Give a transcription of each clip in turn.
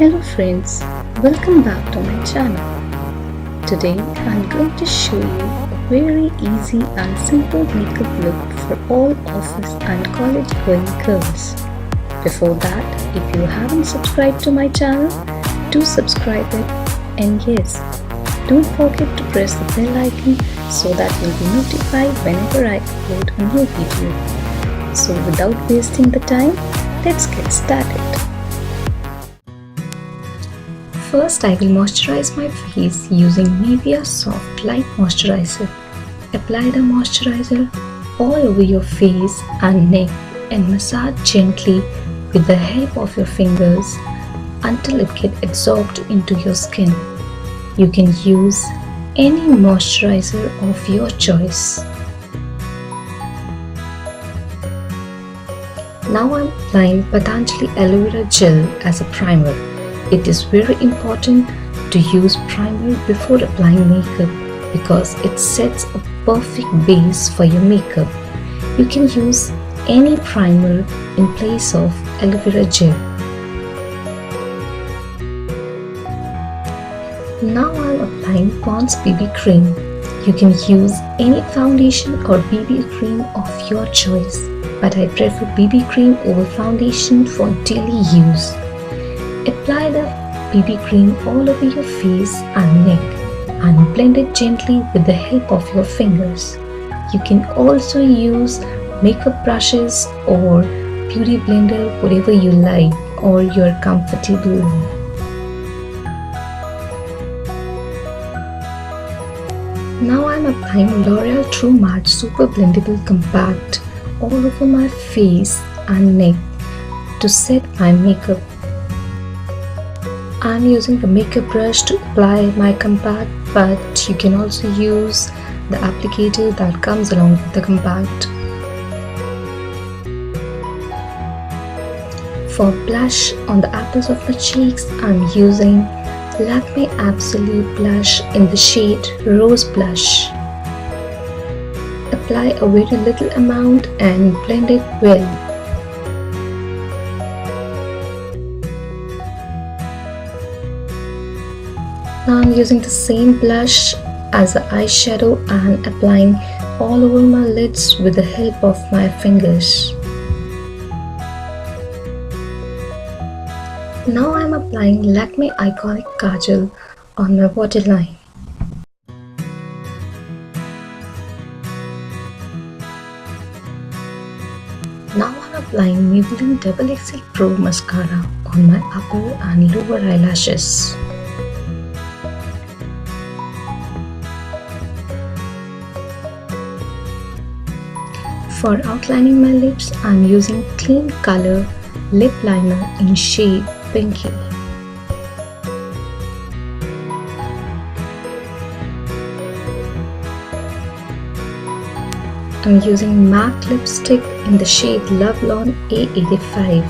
Hello friends, welcome back to my channel. Today I'm going to show you a very easy and simple makeup look for all office and college going girls. Before that, if you haven't subscribed to my channel, do subscribe it, and yes, don't forget to press the bell icon so that you'll be notified whenever I upload a new video. So without wasting the time, let's get started. First, I will moisturize my face using NIVEA Soft Light Moisturizer. Apply the moisturizer all over your face and neck and massage gently with the help of your fingers until it gets absorbed into your skin. You can use any moisturizer of your choice. Now I'm applying Patanjali AloeVera Gel as a primer. It is very important to use primer before applying makeup because it sets a perfect base for your makeup. You can use any primer in place of aloe vera gel. Now I am applying Pond's BB cream. You can use any foundation or BB cream of your choice, but I prefer BB cream over foundation for daily use. Apply the BB cream all over your face and neck and blend it gently with the help of your fingers. You can also use makeup brushes or beauty blender, whatever you like or you're comfortable. Now I'm applying Loreal True Matte Super Blendable Compact all over my face and neck to set my makeup. I'm using the makeup brush to apply my compact, but you can also use the applicator that comes along with the compact. For blush on the apples of my cheeks, I'm using Lakme Absolute Blush in the shade Rose Blush. Apply a very little amount and blend it well. Now I'm using the same blush as an eyeshadow and applying all over my lids with the help of my fingers. Now I'm applying Lakme Iconic Kajal on my waterline. Now I'm applying Maybelline XXL Pro Mascara on my upper and lower eyelashes. For outlining my lips, I'm using Clean Color Lip Liner in shade Pinky. I'm using MAC lipstick in the shade Lovelorn A85.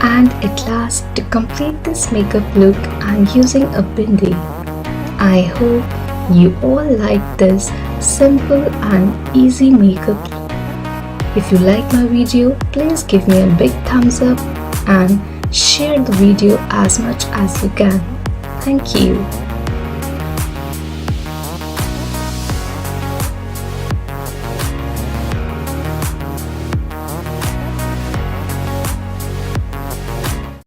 And at last, to complete this makeup look, I'm using a bindi. I hope you all like this simple and easy makeup. If you like my video, please give me a big thumbs up and share the video as much as you can. Thank you.